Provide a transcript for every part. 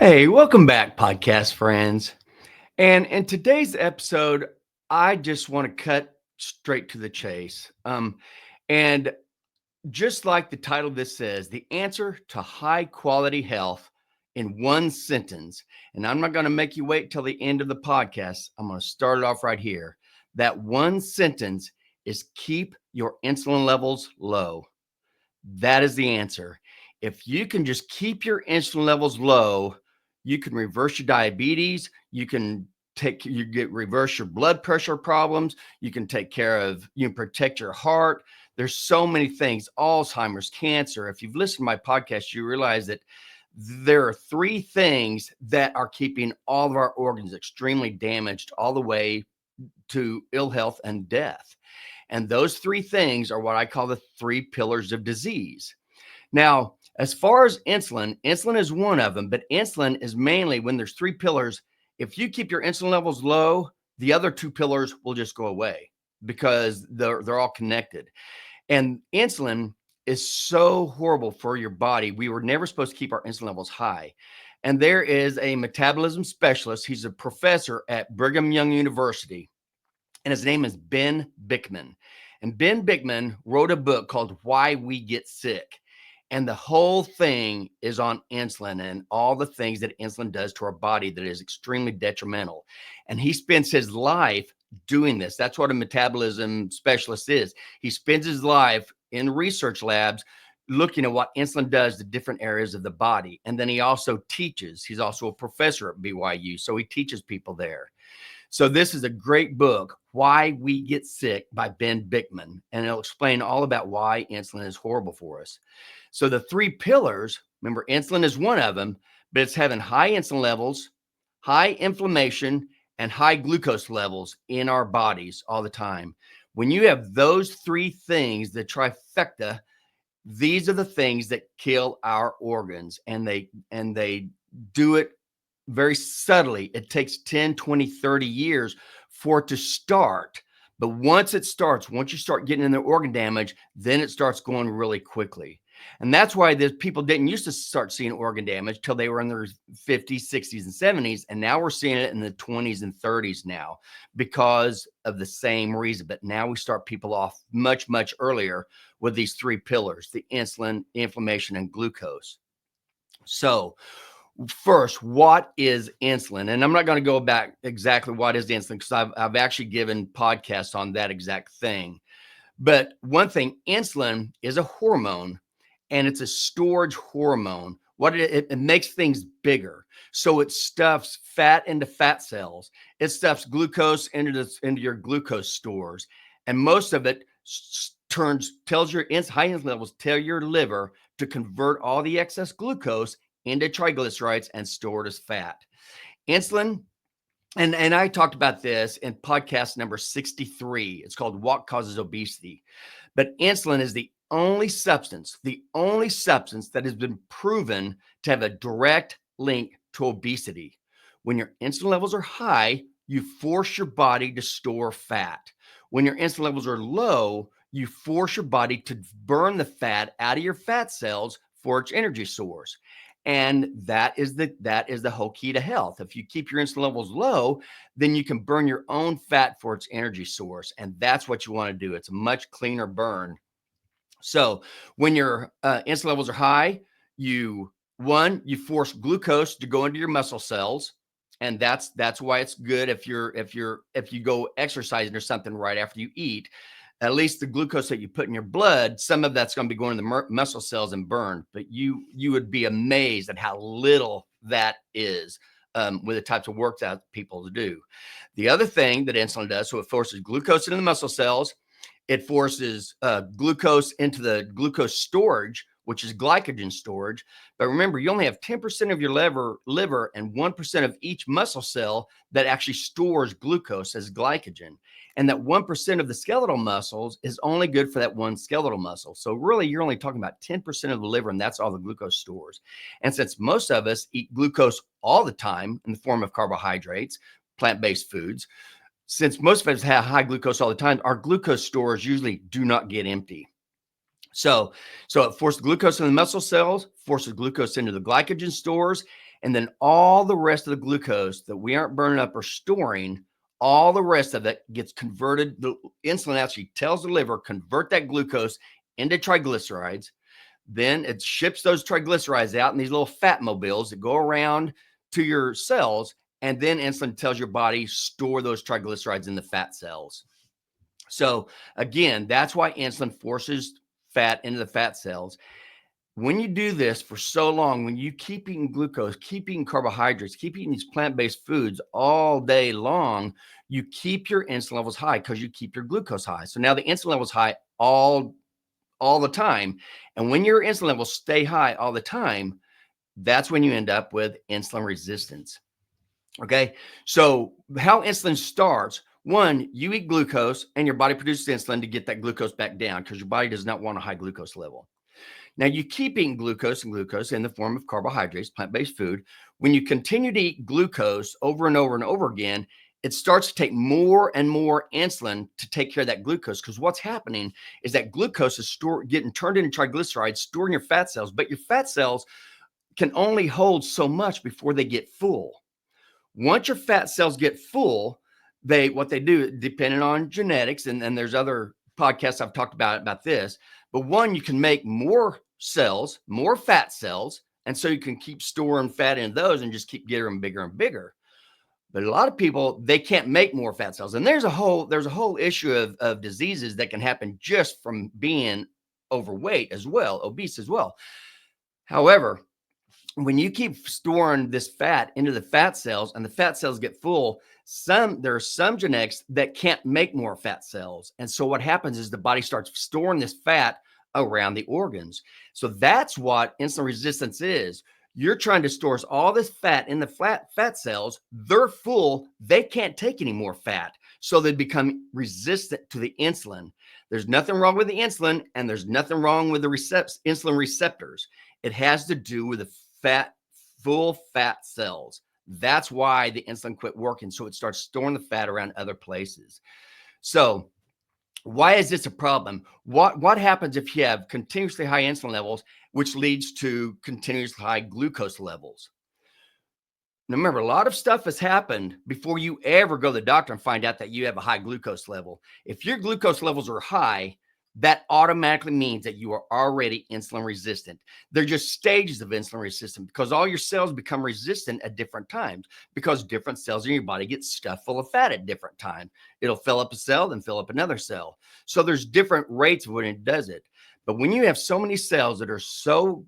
Hey, welcome back, podcast friends. And in today's episode, I just want to cut straight to the chase. And just like the title of this says, the answer to high quality health in one sentence. And I'm not going to make you wait till the end of the podcast. I'm going to start it off right here. That one sentence is keep your insulin levels low. That is the answer. If you can just keep your insulin levels low, you can reverse your diabetes. You can reverse your blood pressure problems. You can protect your heart. There's so many things, Alzheimer's, cancer. If you've listened to my podcast, you realize that there are three things that are keeping all of our organs extremely damaged all the way to ill health and death. And those three things are what I call the three pillars of disease. Now, as far as insulin is one of them, but insulin is mainly when there's three pillars. If you keep your insulin levels low, the other two pillars will just go away because they're all connected. And insulin is so horrible for your body. We were never supposed to keep our insulin levels high. And there is a metabolism specialist. He's a professor at Brigham Young University, and his name is Ben Bikman. And Ben Bikman wrote a book called Why We Get Sick. And the whole thing is on insulin and all the things that insulin does to our body that is extremely detrimental. And he spends his life doing this. That's what a metabolism specialist is. He spends his life in research labs looking at what insulin does to different areas of the body. And then he also teaches. He's also a professor at BYU, so he teaches people there. So this is a great book, Why We Get Sick by Ben Bikman, and it'll explain all about why insulin is horrible for us. So the three pillars, remember, insulin is one of them, but it's having high insulin levels, high inflammation, and high glucose levels in our bodies all the time. When you have those three things, the trifecta, these are the things that kill our organs, and they do it very subtly. It takes 10, 20, 30 years for it to start. But once it starts, once you start getting in the organ damage, then it starts going really quickly. And that's why the people didn't used to start seeing organ damage till they were in their 50s, 60s, and 70s. And now we're seeing it in the 20s and 30s now because of the same reason. But now we start people off much, much earlier with these three pillars, the insulin, inflammation, and glucose. So first, what is insulin? And I'm not going to go back exactly what is insulin because I've actually given podcasts on that exact thing. But one thing, insulin is a hormone, and it's a storage hormone. What it makes things bigger. So it stuffs fat into fat cells. It stuffs glucose into your glucose stores. And most of it tells your high insulin levels tell your liver to convert all the excess glucose into triglycerides and store it as fat. Insulin, and I talked about this in podcast number 63. It's called What Causes Obesity. But insulin is the only substance that has been proven to have a direct link to obesity. When your insulin levels are high, you force your body to store fat. When your insulin levels are low, you force your body to burn the fat out of your fat cells for its energy source. And that is the whole key to health. If you keep your insulin levels low, then you can burn your own fat for its energy source. And that's what you want to do. It's a much cleaner burn. So when your insulin levels are high, you force glucose to go into your muscle cells. And that's why it's good if you go exercising or something right after you eat. At least the glucose that you put in your blood, some of that's going to be going to the muscle cells and burned. But you would be amazed at how little that is with the types of work that people do. The other thing that insulin does, so it forces glucose into the muscle cells. It forces glucose into the glucose storage, which is glycogen storage. But remember, you only have 10% of your liver and 1% of each muscle cell that actually stores glucose as glycogen. And that 1% of the skeletal muscles is only good for that one skeletal muscle. So really, you're only talking about 10% of the liver, and that's all the glucose stores. And since most of us eat glucose all the time in the form of carbohydrates, plant-based foods, since most of us have high glucose all the time, our glucose stores usually do not get empty. So it forces glucose in the muscle cells, forces glucose into the glycogen stores, And then all the rest of the glucose that we aren't burning up or storing, all the rest of it gets converted. The insulin actually tells the liver, convert that glucose into triglycerides. Then it ships those triglycerides out in these little fat mobiles that go around to your cells. And then insulin tells your body, store those triglycerides in the fat cells. So again, that's why insulin forces fat into the fat cells. When you do this for so long, when you keep eating glucose, keep eating carbohydrates, keep eating these plant-based foods all day long, you keep your insulin levels high because you keep your glucose high. So now the insulin level is high all the time. And when your insulin levels stay high all the time, that's when you end up with insulin resistance. Okay. So how insulin starts, one, you eat glucose and your body produces insulin to get that glucose back down because your body does not want a high glucose level. Now, you keep eating glucose in the form of carbohydrates, plant-based food. When you continue to eat glucose over and over and over again, it starts to take more and more insulin to take care of that glucose, because what's happening is that glucose is getting turned into triglycerides, stored in your fat cells, but your fat cells can only hold so much before they get full. Once your fat cells get full, what they do, depending on genetics, and there's other podcasts I've talked about this, but one, you can make more cells, more fat cells, and so you can keep storing fat in those and just keep getting them bigger and bigger. But a lot of people, they can't make more fat cells. And there's a whole issue of diseases that can happen just from being overweight as well, obese as well. However, when you keep storing this fat into the fat cells and the fat cells get full, there are some genetics that can't make more fat cells. And so what happens is the body starts storing this fat around the organs. So that's what insulin resistance is. You're trying to store all this fat in the fat cells. They're full. They can't take any more fat. So they become resistant to the insulin. There's nothing wrong with the insulin, and there's nothing wrong with the insulin receptors. It has to do with the full fat cells. That's why the insulin quit working. So it starts storing the fat around other places. So why is this a problem? What happens if you have continuously high insulin levels, which leads to continuously high glucose levels? Now, remember, a lot of stuff has happened before you ever go to the doctor and find out that you have a high glucose level. If your glucose levels are high, that automatically means that you are already insulin resistant. They're just stages of insulin resistance, because all your cells become resistant at different times, because different cells in your body get stuffed full of fat at different times. It'll fill up a cell, then fill up another cell. So there's different rates when it does it. But when you have so many cells that are so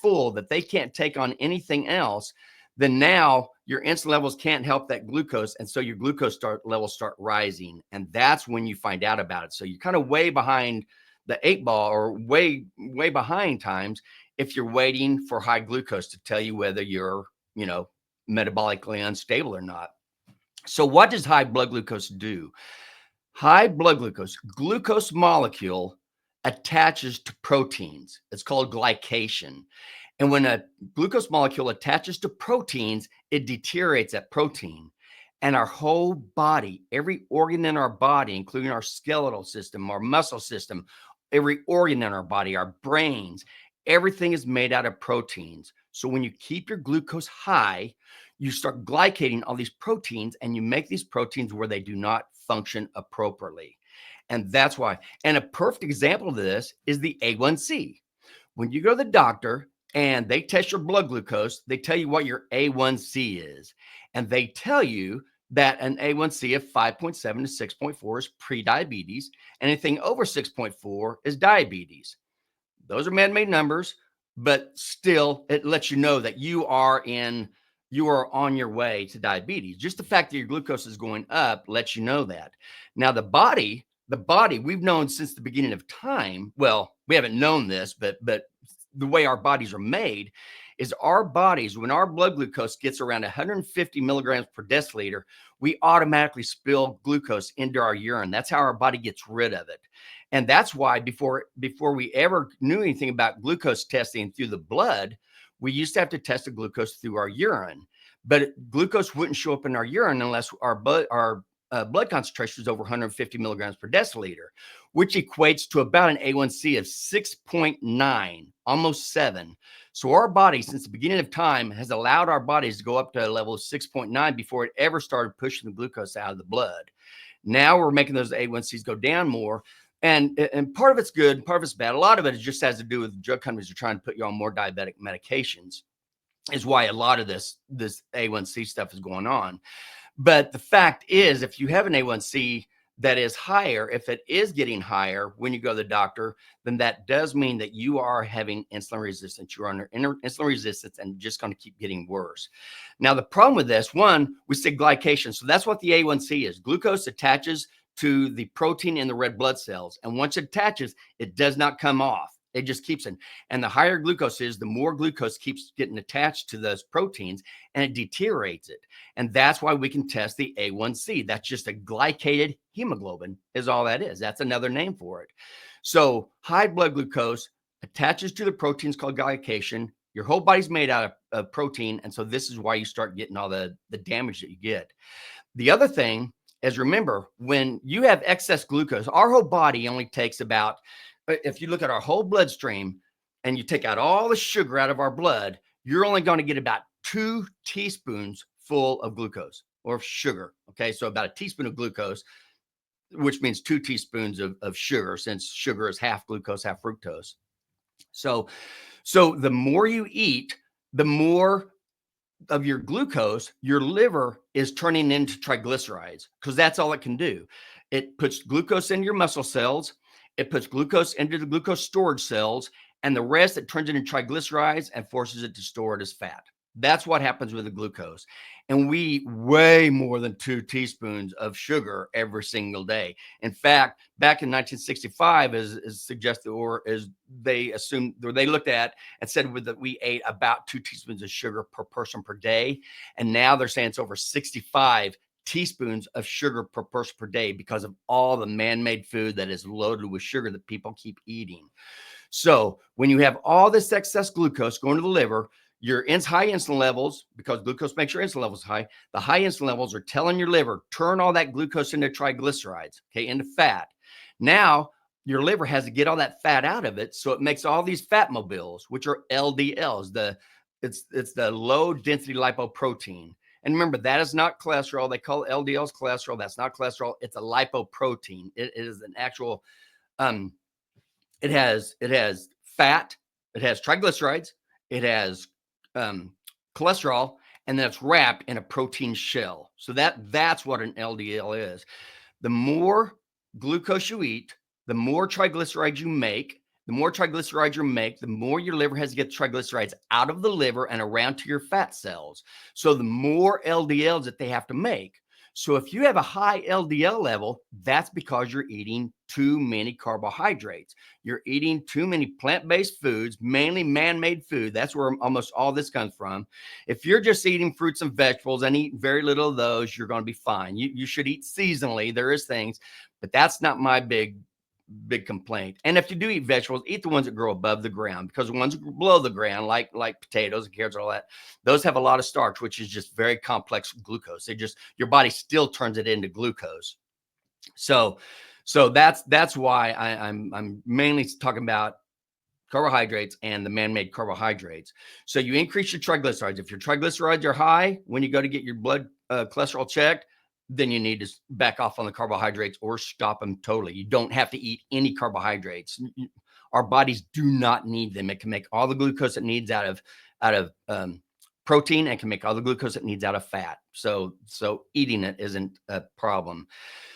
full that they can't take on anything else, then now your insulin levels can't help that glucose. And so your glucose levels start rising. And that's when you find out about it. So you're kind of way behind the 8 ball, or way behind times, if you're waiting for high glucose to tell you whether you're, metabolically unstable or not. So what does high blood glucose do? High blood glucose molecule attaches to proteins. It's called glycation. And when a glucose molecule attaches to proteins, it deteriorates that protein. And our whole body, every organ in our body, including our skeletal system, our muscle system, every organ in our body, our brains, everything is made out of proteins. So when you keep your glucose high, you start glycating all these proteins, and you make these proteins where they do not function appropriately. And that's why. And a perfect example of this is the A1C. When you go to the doctor and they test your blood glucose, they tell you what your A1C is. And they tell you that an A1C of 5.7 to 6.4 is pre-diabetes. Anything over 6.4 is diabetes. Those are man-made numbers, but still it lets you know that you are on your way to diabetes. Just the fact that your glucose is going up lets you know that. Now, the body, we've known since the beginning of time. Well, we haven't known this, but the way our bodies are made is our bodies, when our blood glucose gets around 150 milligrams per deciliter, we automatically spill glucose into our urine. That's how our body gets rid of it. And that's why before we ever knew anything about glucose testing through the blood, we used to have to test the glucose through our urine. But glucose wouldn't show up in our urine unless our blood concentration is over 150 milligrams per deciliter, which equates to about an A1C of 6.9, almost 7. So our body, since the beginning of time, has allowed our bodies to go up to a level of 6.9 before it ever started pushing the glucose out of the blood. Now we're making those A1Cs go down more. And part of it's good, part of it's bad. A lot of it just has to do with drug companies are trying to put you on more diabetic medications, is why a lot of this A1C stuff is going on. But the fact is, if you have an A1C that is higher, if it is getting higher when you go to the doctor, then that does mean that you are having insulin resistance. You're under insulin resistance and just going to keep getting worse. Now, the problem with this, one, we say glycation. So that's what the A1C is. Glucose attaches to the protein in the red blood cells. And once it attaches, it does not come off. It just keeps it. And the higher glucose is, the more glucose keeps getting attached to those proteins and it deteriorates it. And that's why we can test the A1C. That's just a glycated hemoglobin is all that is. That's another name for it. So high blood glucose attaches to the proteins called glycation. Your whole body's made out of protein. And so this is why you start getting all the damage that you get. The other thing is, remember, when you have excess glucose, our whole body only takes about, if you look at our whole bloodstream and you take out all the sugar out of our blood, you're only going to get about 2 teaspoons full of glucose or sugar. Okay. So about a teaspoon of glucose, which means 2 teaspoons of sugar, since sugar is half glucose, half fructose. So the more you eat, the more of your glucose your liver is turning into triglycerides, because that's all it can do. It puts glucose into your muscle cells. It puts glucose into the glucose storage cells, and the rest it turns into triglycerides and forces it to store it as fat. That's what happens with the glucose. And we eat way more than 2 teaspoons of sugar every single day. In fact, back in 1965, as suggested, or as they assumed, or they looked at and said that we ate about 2 teaspoons of sugar per person per day. And now they're saying it's over 65 teaspoons of sugar per person per day because of all the man-made food that is loaded with sugar that people keep eating. So when you have all this excess glucose going to the liver, your high insulin levels, because glucose makes your insulin levels high, the high insulin levels are telling your liver, turn all that glucose into triglycerides, okay, into fat. Now your liver has to get all that fat out of it, so it makes all these fat mobiles, which are LDLs. It's the low density lipoprotein. And remember, that is not cholesterol. They call LDLs cholesterol. That's not cholesterol. It's a lipoprotein. It is an actual, it has fat, it has triglycerides, it has cholesterol, and then it's wrapped in a protein shell. So that's what an LDL is. The more glucose you eat, the more triglycerides you make. The more triglycerides you make, the more your liver has to get triglycerides out of the liver and around to your fat cells. So the more LDLs that they have to make. So if you have a high LDL level, that's because you're eating too many carbohydrates. You're eating too many plant-based foods, mainly man-made food. That's where almost all this comes from. If you're just eating fruits and vegetables and eat very little of those, you're going to be fine. You should eat seasonally. There is things, but that's not my big complaint. And if you do eat vegetables, eat the ones that grow above the ground, because the ones below the ground, like potatoes and carrots and all that, those have a lot of starch, which is just very complex glucose. Your body still turns it into glucose. So that's why I'm mainly talking about carbohydrates and the man-made carbohydrates. So you increase your triglycerides. If your triglycerides are high when you go to get your blood cholesterol checked, then you need to back off on the carbohydrates or stop them totally. You don't have to eat any carbohydrates. Our bodies do not need them. It can make all the glucose it needs out of protein, and can make all the glucose it needs out of fat. So eating it isn't a problem.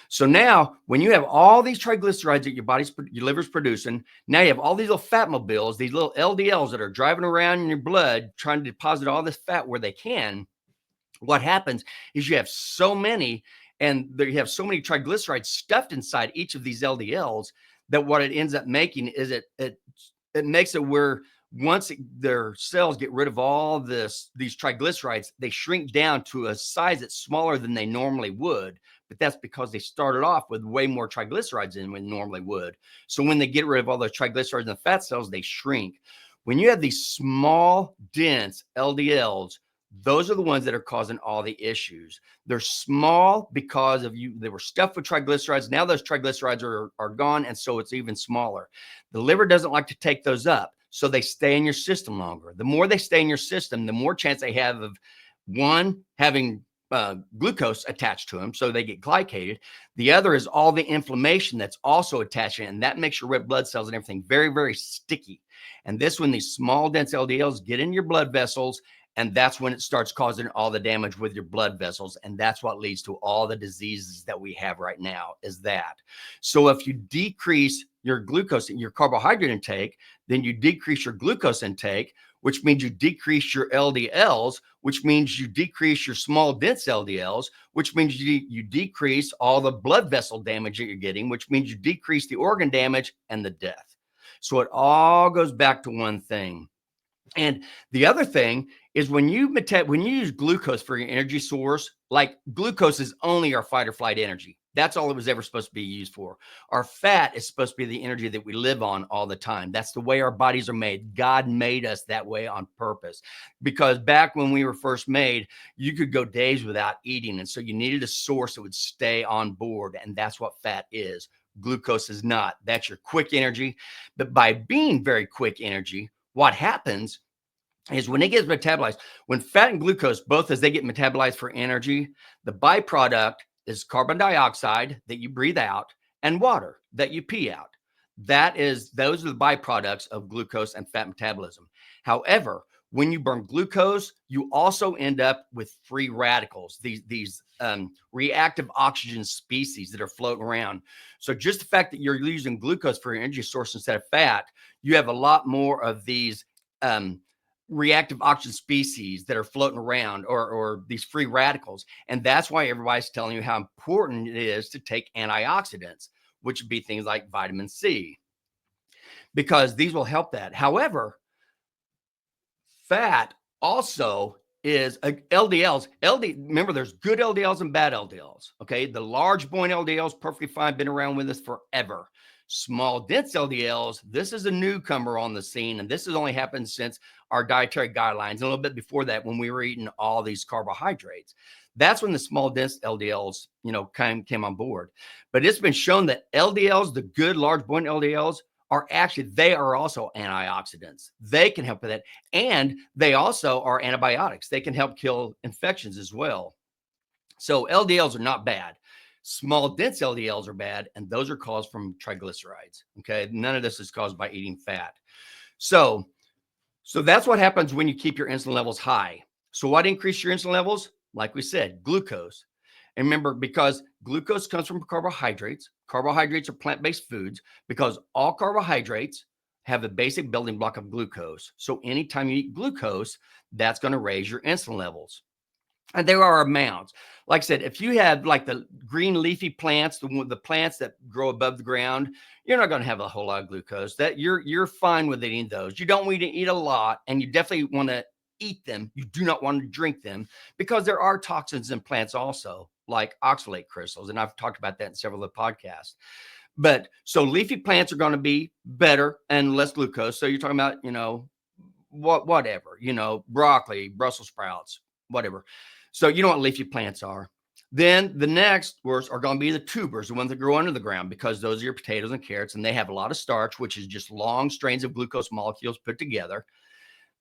So now when you have all these triglycerides that your liver's producing, now you have all these little fat mobiles, these little LDLs that are driving around in your blood, trying to deposit all this fat where they can. What happens is you have so many, and you have so many triglycerides stuffed inside each of these LDLs, that what it ends up making is it makes it where once their cells get rid of all these triglycerides, they shrink down to a size that's smaller than they normally would. But that's because they started off with way more triglycerides than we normally would. So when they get rid of all those triglycerides in the fat cells, they shrink. When you have these small, dense LDLs, those are the ones that are causing all the issues. They're small because they were stuffed with triglycerides. Now those triglycerides are gone, and so it's even smaller. The liver doesn't like to take those up. so they stay in your system longer. The more they stay in your system, the more chance they have of one having glucose attached to them, so they get glycated. The other is all the inflammation that's also attached, and that makes your red blood cells and everything very, very sticky. And this, when these small, dense LDLs get in your blood vessels, and that's when it starts causing all the damage with your blood vessels. And that's what leads to all the diseases that we have right now, is that. So if you decrease your glucose, your carbohydrate intake, then you decrease your glucose intake, which means you decrease your LDLs, which means you decrease your small, dense LDLs, which means you decrease all the blood vessel damage that you're getting, which means you decrease the organ damage and the death. So it all goes back to one thing. And the other thing is when you use glucose for your energy source, like glucose is only our fight or flight energy. That's all it was ever supposed to be used for. Our fat is supposed to be the energy that we live on all the time. That's the way our bodies are made. God made us that way on purpose, because back when we were first made, you could go days without eating. And so you needed a source that would stay on board. And that's what fat is. Glucose is not. That's your quick energy. But by being very quick energy, what happens is when it gets metabolized, when fat and glucose, both as they get metabolized for energy, the byproduct is carbon dioxide that you breathe out and water that you pee out. Those are the byproducts of glucose and fat metabolism. However, when you burn glucose, you also end up with free radicals, these reactive oxygen species that are floating around. So just the fact that you're using glucose for your energy source instead of fat, you have a lot more of these reactive oxygen species that are floating around, or these free radicals. And that's why everybody's telling you how important it is to take antioxidants, which would be things like vitamin C, because these will help that. However, fat also is LDLs. Remember, there's good LDLs and bad LDLs. Okay. The large point LDLs, perfectly fine, been around with us forever. Small, dense LDLs, this is a newcomer on the scene. And this has only happened since our dietary guidelines, a little bit before that, when we were eating all these carbohydrates. That's when the small, dense LDLs, came on board. But it's been shown that LDLs, the good large point LDLs, they are also antioxidants. They can help with that. And they also are antibiotics. They can help kill infections as well. So LDLs are not bad. Small, dense LDLs are bad, and those are caused from triglycerides. Okay. None of this is caused by eating fat. So that's what happens when you keep your insulin levels high. So what increases your insulin levels? Like we said, glucose. And remember, because glucose comes from carbohydrates. Carbohydrates are plant-based foods, because all carbohydrates have the basic building block of glucose. So anytime you eat glucose, that's going to raise your insulin levels. And there are amounts. Like I said, if you have like the green leafy plants, the plants that grow above the ground, you're not going to have a whole lot of glucose. That you're fine with eating those. You don't need to eat a lot, and you definitely want to eat them. You do not want to drink them, because there are toxins in plants also, like oxalate crystals. And I've talked about that in several of the podcasts. But so leafy plants are going to be better and less glucose. So you're talking about, whatever, broccoli, Brussels sprouts, whatever. So you know what leafy plants are. Then the next worst are going to be the tubers, the ones that grow under the ground, because those are your potatoes and carrots, and they have a lot of starch, which is just long strains of glucose molecules put together.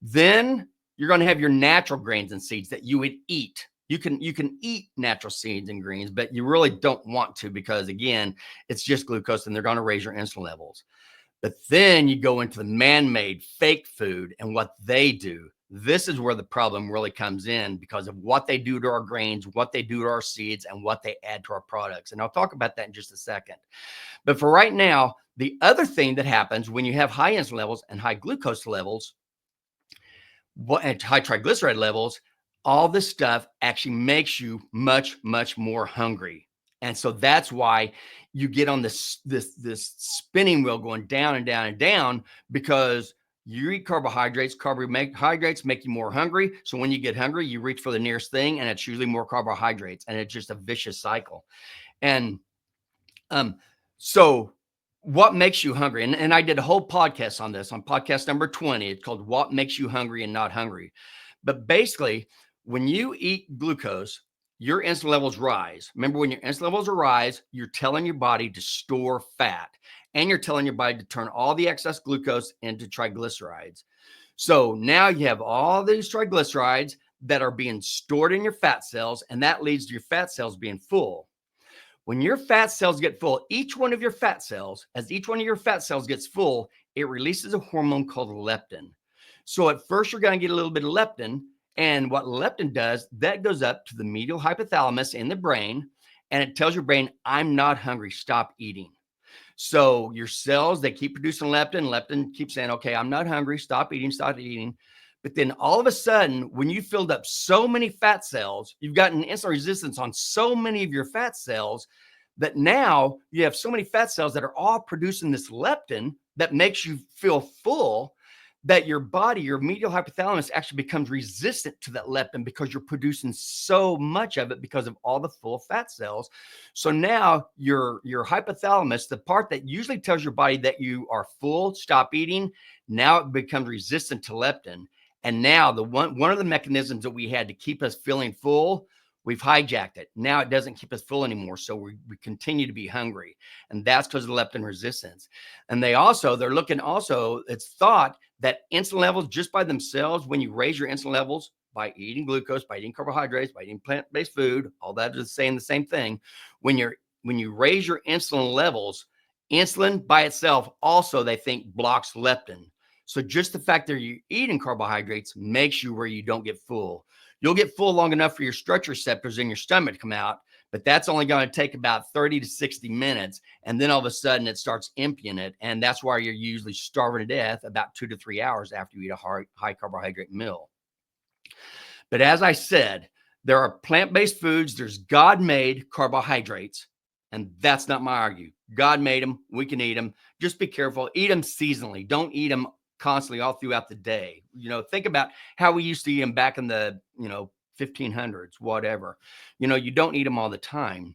Then you're going to have your natural grains and seeds that you would eat. You can eat natural seeds and greens, but you really don't want to, because again, it's just glucose and they're going to raise your insulin levels. But then you go into the man-made fake food and what they do. This is where the problem really comes in, because of what they do to our grains, what they do to our seeds, and what they add to our products. And I'll talk about that in just a second. But for right now, the other thing that happens when you have high insulin levels and high glucose levels, and high triglyceride levels, all this stuff actually makes you much, much more hungry. And so that's why you get on this spinning wheel going down and down and down, because you eat carbohydrates. Carbohydrates make you more hungry. So when you get hungry, you reach for the nearest thing, and it's usually more carbohydrates, and it's just a vicious cycle. And so what makes you hungry? And I did a whole podcast on this, on podcast number 20. It's called What Makes You Hungry and Not Hungry. But basically, when you eat glucose, your insulin levels rise. Remember, when your insulin levels rise, you're telling your body to store fat. and you're telling your body to turn all the excess glucose into triglycerides. So now you have all these triglycerides that are being stored in your fat cells, and that leads to your fat cells being full. When your fat cells get full, each one of your fat cells, as each one of your fat cells gets full, it releases a hormone called leptin. So at first, you're going to get a little bit of leptin. And what leptin does, that goes up to the medial hypothalamus in the brain, and it tells your brain, I'm not hungry, stop eating. So your cells, they keep producing leptin. Leptin keeps saying, okay, I'm not hungry, stop eating, stop eating. But then all of a sudden, when you filled up so many fat cells, you've gotten insulin resistance on so many of your fat cells that now you have so many fat cells that are all producing this leptin that makes you feel full, that your body, your medial hypothalamus actually becomes resistant to that leptin because you're producing so much of it because of all the full fat cells. So now your hypothalamus, the part that usually tells your body that you are full, stop eating, now it becomes resistant to leptin. And now the one of the mechanisms that we had to keep us feeling full, we've hijacked it. Now it doesn't keep us full anymore. So we continue to be hungry. And that's because of leptin resistance. And they're looking also, it's thought that insulin levels just by themselves, when you raise your insulin levels by eating glucose, by eating carbohydrates, by eating plant-based food, all that is saying the same thing. When you raise your insulin levels, insulin by itself also, they think, blocks leptin. So just the fact that you're eating carbohydrates makes you where you don't get full. You'll get full long enough for your stretch receptors in your stomach to come out, but that's only going to take about 30 to 60 minutes. And then all of a sudden it starts emptying it. And that's why you're usually starving to death about 2 to 3 hours after you eat a high carbohydrate meal. But as I said, there are plant-based foods. There's God-made carbohydrates. And that's not my argue. God made them. We can eat them. Just be careful. Eat them seasonally. Don't eat them constantly all throughout the day. Think about how we used to eat them back in the, 1500s, whatever. You don't eat them all the time.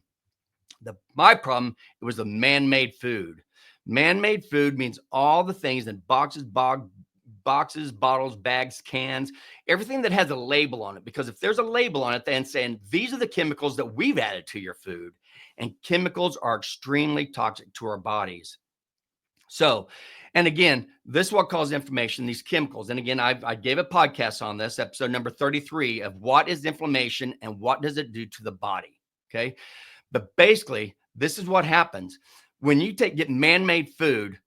My problem, it was the man-made food. Man-made food means all the things in boxes, bottles, bags, cans, everything that has a label on it. Because if there's a label on it, then saying these are the chemicals that we've added to your food, and chemicals are extremely toxic to our bodies. So, and again, this is what causes inflammation, these chemicals. And again, I gave a podcast on this, episode number 33, of what is inflammation and what does it do to the body. Okay. But basically, this is what happens when you get man-made food.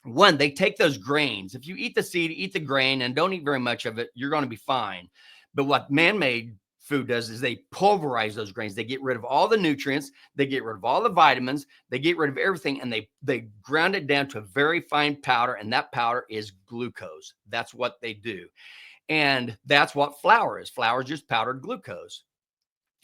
One, they take those grains. If you eat the seed, eat the grain, and don't eat very much of it, you're going to be fine. But what man-made food does is they pulverize those grains. They get rid of all the nutrients. They get rid of all the vitamins. They get rid of everything, and they ground it down to a very fine powder, and that powder is glucose. That's what they do. And that's what flour is. Flour is just powdered glucose.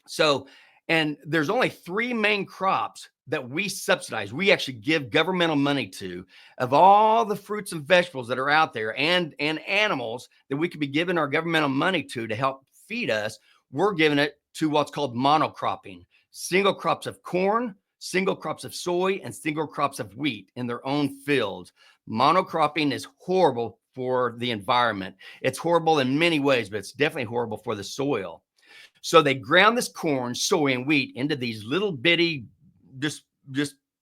So, and there's only 3 main crops that we subsidize. We actually give governmental money to, of all the fruits and vegetables that are out there, and animals that we could be giving our governmental money to help feed us. We're giving it to what's called monocropping, single crops of corn, single crops of soy, and single crops of wheat in their own fields. Monocropping is horrible for the environment. It's horrible in many ways, but it's definitely horrible for the soil. So they ground this corn, soy, and wheat into these little bitty, just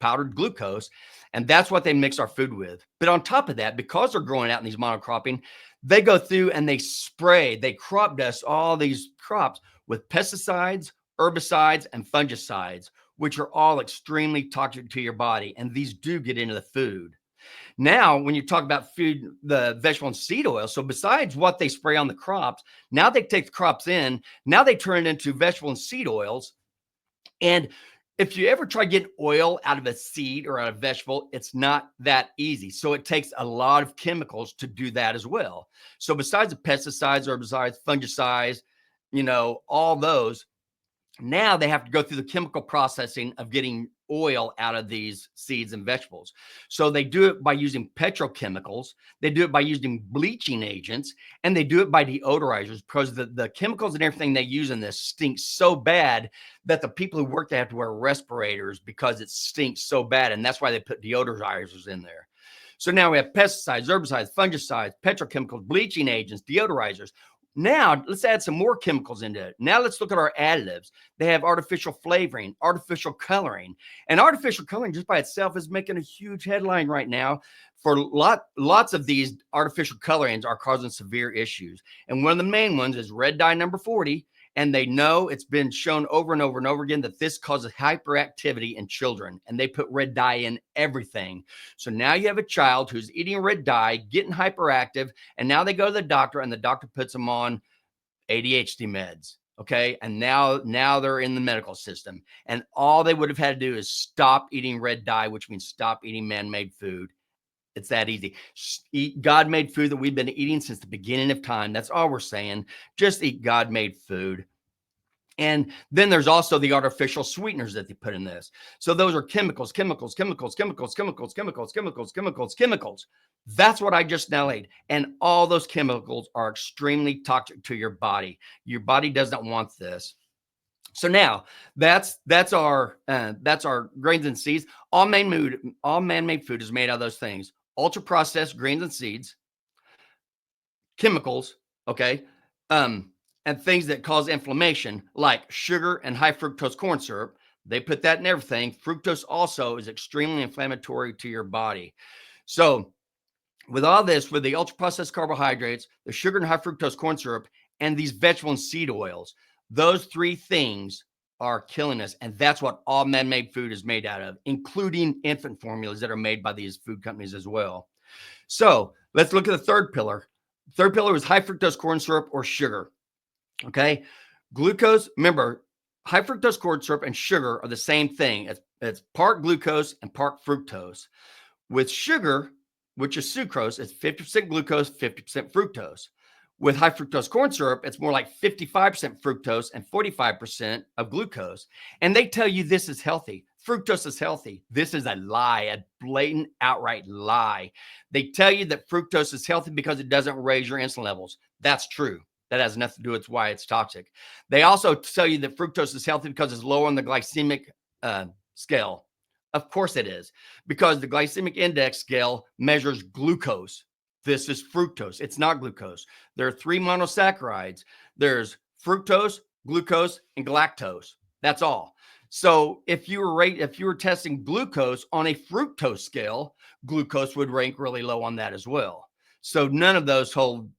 powdered glucose. And that's what they mix our food with. But on top of that, because they're growing out in these monocropping, they go through and they crop dust all these crops with pesticides, herbicides, and fungicides, which are all extremely toxic to your body. And these do get into the food. Now, when you talk about food, the vegetable and seed oil, so besides what they spray on the crops, now they take the crops in, now they turn it into vegetable and seed oils. And if you ever try to get oil out of a seed or out of a vegetable, it's not that easy. So it takes a lot of chemicals to do that as well. So besides the pesticides, herbicides, fungicides, all those, now they have to go through the chemical processing of getting oil out of these seeds and vegetables. So they do it by using petrochemicals. They do it by using bleaching agents, and they do it by deodorizers, because the chemicals and everything they use in this stinks so bad that the people who work there have to wear respirators because it stinks so bad. And that's why they put deodorizers in there. So now we have pesticides, herbicides, fungicides, petrochemicals, bleaching agents, deodorizers. Now let's add some more chemicals into it. Now let's look at our additives. They have artificial flavoring, artificial coloring, and artificial coloring just by itself is making a huge headline right now. For lots of these artificial colorings are causing severe issues. And one of the main ones is red dye number 40. And they know it's been shown over and over and over again that this causes hyperactivity in children. And they put red dye in everything. So now you have a child who's eating red dye, getting hyperactive, and now they go to the doctor and the doctor puts them on ADHD meds. Okay. And now they're in the medical system. And all they would have had to do is stop eating red dye, which means stop eating man-made food. It's that easy. Eat God-made food that we've been eating since the beginning of time. That's all we're saying. Just eat God-made food. And then there's also the artificial sweeteners that they put in this. So those are chemicals. That's what I just now laid. And all those chemicals are extremely toxic to your body. Your body does not want this. So now that's our grains and seeds. All man-made food is made out of those things. Ultra processed grains and seeds, chemicals, okay, and things that cause inflammation like sugar and high fructose corn syrup. They put that in everything. Fructose also is extremely inflammatory to your body. So with all this, with the ultra processed carbohydrates, the sugar and high fructose corn syrup, and these vegetable and seed oils, those three things are killing us. And that's what all man-made food is made out of, including infant formulas that are made by these food companies as well. So let's look at the third pillar. Third pillar is high fructose corn syrup or sugar. Okay. Glucose, remember, high fructose corn syrup and sugar are the same thing. It's part glucose and part fructose. With sugar, which is sucrose, it's 50% glucose, 50% fructose. With high fructose corn syrup, it's more like 55% fructose and 45% of glucose. And they tell you this is healthy. Fructose is healthy. This is a lie, a blatant, outright lie. They tell you that fructose is healthy because it doesn't raise your insulin levels. That's true. That has nothing to do with why it's toxic. They also tell you that fructose is healthy because it's low on the glycemic scale. Of course it is, because the glycemic index scale measures glucose. This is fructose. It's not glucose. There are 3 monosaccharides. There's fructose, glucose, and galactose. That's all. So if you were testing glucose on a fructose scale, glucose would rank really low on that as well. So none of those hold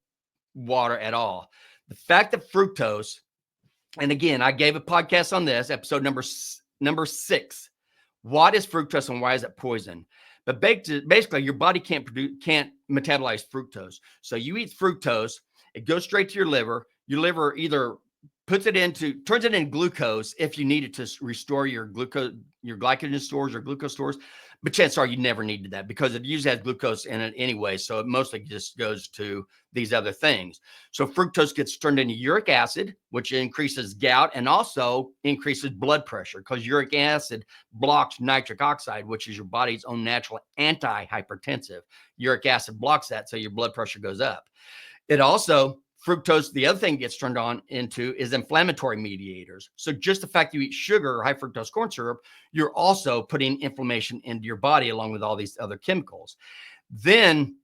water at all. The fact that fructose, and again, I gave a podcast on this, episode number 6. What is fructose and why is it poison? But basically, your body can't metabolize fructose. So you eat fructose, it goes straight to your liver. Your liver either turns it into glucose if you need it to restore your glycogen stores or glucose stores. But chances are you never needed that because it usually has glucose in it anyway. So it mostly just goes to these other things. So fructose gets turned into uric acid, which increases gout and also increases blood pressure because uric acid blocks nitric oxide, which is your body's own natural antihypertensive. Uric acid blocks that, so your blood pressure goes up. It also, fructose, the other thing gets turned on into is inflammatory mediators. So just the fact you eat sugar or high fructose corn syrup, you're also putting inflammation into your body along with all these other chemicals. Then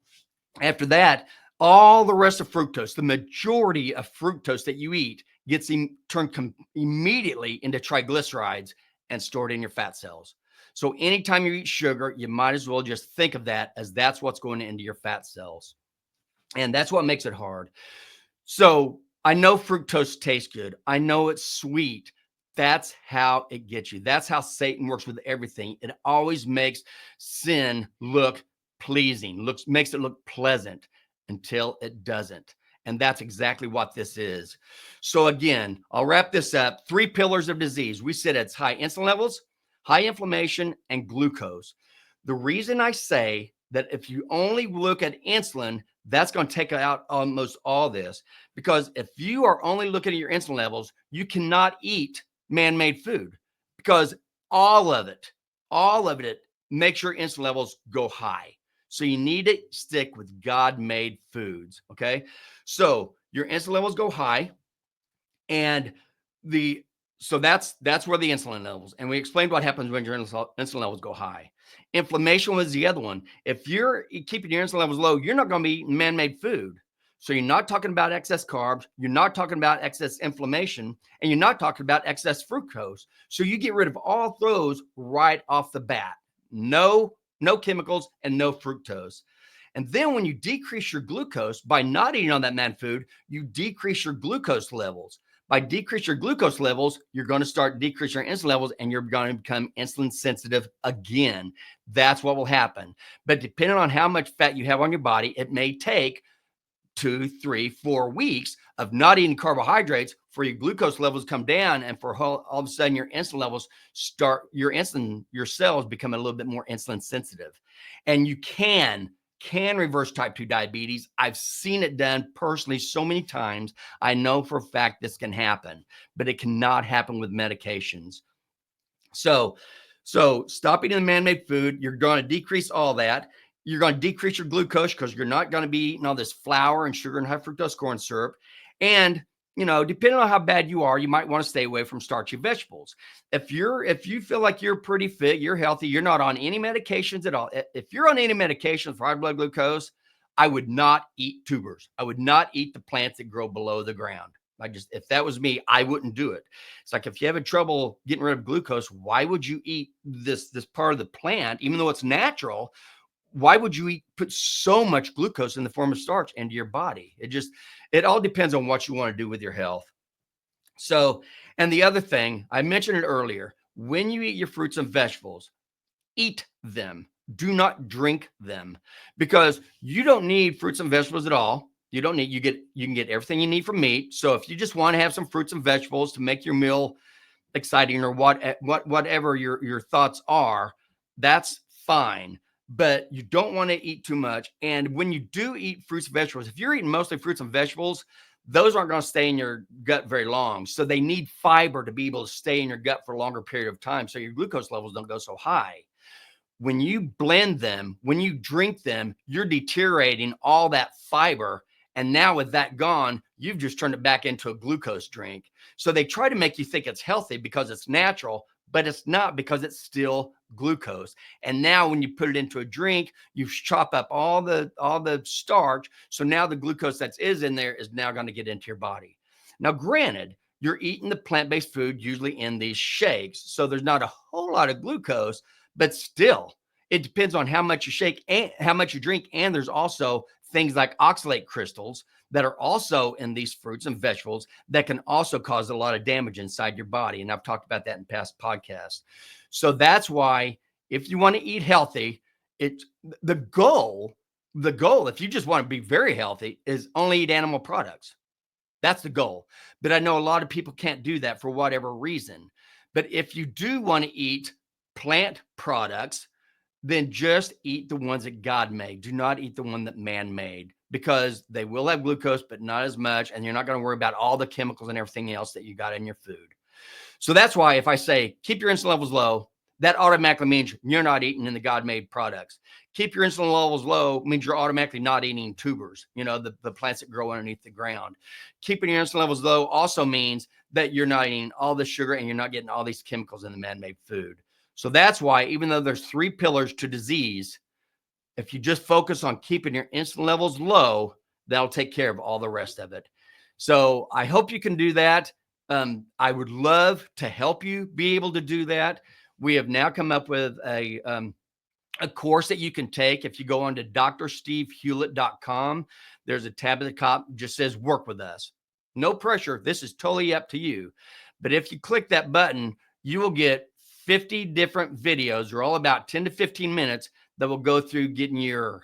after that, all the rest of fructose, the majority of fructose that you eat gets turned immediately into triglycerides and stored in your fat cells. So anytime you eat sugar, you might as well just think of that as that's what's going into your fat cells. And that's what makes it hard. So I know fructose tastes good. I know it's sweet. That's how it gets you. That's how Satan works with everything. It always makes sin look pleasing, makes it look pleasant until it doesn't. And that's exactly what this is. So again, I'll wrap this up. 3 pillars of disease. We said it's high insulin levels, high inflammation, and glucose. The reason I say that if you only look at insulin, that's going to take out almost all this, because if you are only looking at your insulin levels, you cannot eat man-made food because all of it makes your insulin levels go high. So you need to stick with God-made foods. Okay. So your insulin levels go high, and so that's where the insulin levels, and we explained what happens when your insulin levels go high. Inflammation was the other one. If you're keeping your insulin levels low, you're not going to be eating man-made food. So you're not talking about excess carbs, you're not talking about excess inflammation, and you're not talking about excess fructose. So you get rid of all those right off the bat. No chemicals and no fructose. And then when you decrease your glucose by not eating on that man food, you decrease your glucose levels. By decrease your glucose levels, you're going to start decreasing your insulin levels and you're going to become insulin sensitive again. That's what will happen. But depending on how much fat you have on your body, it may take 2, 3, 4 weeks of not eating carbohydrates for your glucose levels to come down and for all of a sudden your insulin levels start, your cells become a little bit more insulin sensitive. And you can reverse type 2 diabetes. I've seen it done personally so many times. I know for a fact this can happen, but it cannot happen with medications. So stop eating the man-made food. You're going to decrease all that. You're going to decrease your glucose because you're not going to be eating all this flour and sugar and high fructose corn syrup. And, depending on how bad you are, you might want to stay away from starchy vegetables. If you feel like you're pretty fit, you're healthy, you're not on any medications at all. If you're on any medications for high blood glucose, I would not eat tubers. I would not eat the plants that grow below the ground. If that was me, I wouldn't do it. It's like, if you have trouble getting rid of glucose, why would you eat this part of the plant, even though it's natural? Why would you put so much glucose in the form of starch into your body? It all depends on what you want to do with your health. So, and the other thing, I mentioned it earlier, when you eat your fruits and vegetables, eat them. Do not drink them, because you don't need fruits and vegetables at all. You don't need, you can get everything you need from meat. So if you just want to have some fruits and vegetables to make your meal exciting, or whatever your thoughts are, that's fine. But you don't want to eat too much. And when you do eat fruits and vegetables, if you're eating mostly fruits and vegetables, those aren't going to stay in your gut very long. So they need fiber to be able to stay in your gut for a longer period of time, so your glucose levels don't go so high. When you blend them, when you drink them, you're deteriorating all that fiber. And now with that gone, you've just turned it back into a glucose drink. So they try to make you think it's healthy because it's natural, but it's not, because it's still glucose. And now when you put it into a drink, you chop up all the starch. So now the glucose that is in there is now going to get into your body. Now, granted, you're eating the plant-based food usually in these shakes, so there's not a whole lot of glucose, but still, it depends on how much you shake and how much you drink. And there's also things like oxalate crystals that are also in these fruits and vegetables that can also cause a lot of damage inside your body. And I've talked about that in past podcasts. So that's why, if you want to eat healthy, it's the goal, if you just want to be very healthy, is only eat animal products. That's the goal. But I know a lot of people can't do that for whatever reason. But if you do want to eat plant products, then just eat the ones that God made. Do not eat the one that man made, because they will have glucose, but not as much. And you're not going to worry about all the chemicals and everything else that you got in your food. So that's why if I say keep your insulin levels low, that automatically means you're not eating in the God-made products. Keep your insulin levels low means you're automatically not eating tubers, the plants that grow underneath the ground. Keeping your insulin levels low also means that you're not eating all the sugar and you're not getting all these chemicals in the man-made food. So that's why, even though there's 3 pillars to disease, if you just focus on keeping your insulin levels low, that'll take care of all the rest of it. So I hope you can do that. I would love to help you be able to do that. We have now come up with a course that you can take. If you go on to drstevehewlett.com, there's a tab at the top that just says work with us. No pressure. This is totally up to you. But if you click that button, you will get 50 different videos. They're all about 10 to 15 minutes that will go through getting your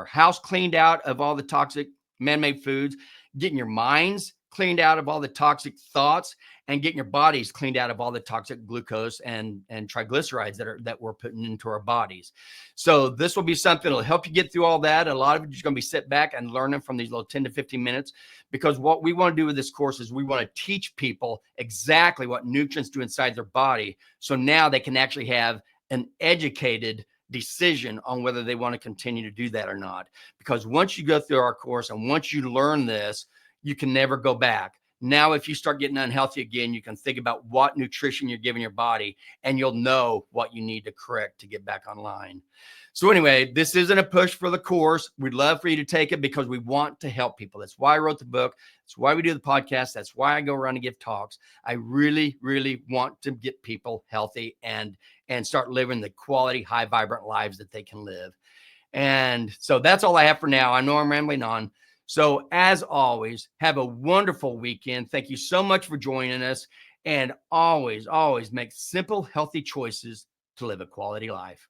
house cleaned out of all the toxic man-made foods, getting your minds cleaned out of all the toxic thoughts, and getting your bodies cleaned out of all the toxic glucose and triglycerides that we're putting into our bodies. So this will be something that'll help you get through all that. A lot of it is going to be sit back and learning from these little 10 to 15 minutes, because what we want to do with this course is we want to teach people exactly what nutrients do inside their body. So now they can actually have an educated decision on whether they want to continue to do that or not. Because once you go through our course and once you learn this, you can never go back. Now, if you start getting unhealthy again, you can think about what nutrition you're giving your body, and you'll know what you need to correct to get back online. So anyway, this isn't a push for the course. We'd love for you to take it because we want to help people. That's why I wrote the book. That's why we do the podcast. That's why I go around and give talks. I really, really want to get people healthy and start living the quality, high, vibrant lives that they can live. And so that's all I have for now. I know I'm rambling on. So as always, have a wonderful weekend. Thank you so much for joining us. And always, always make simple, healthy choices to live a quality life.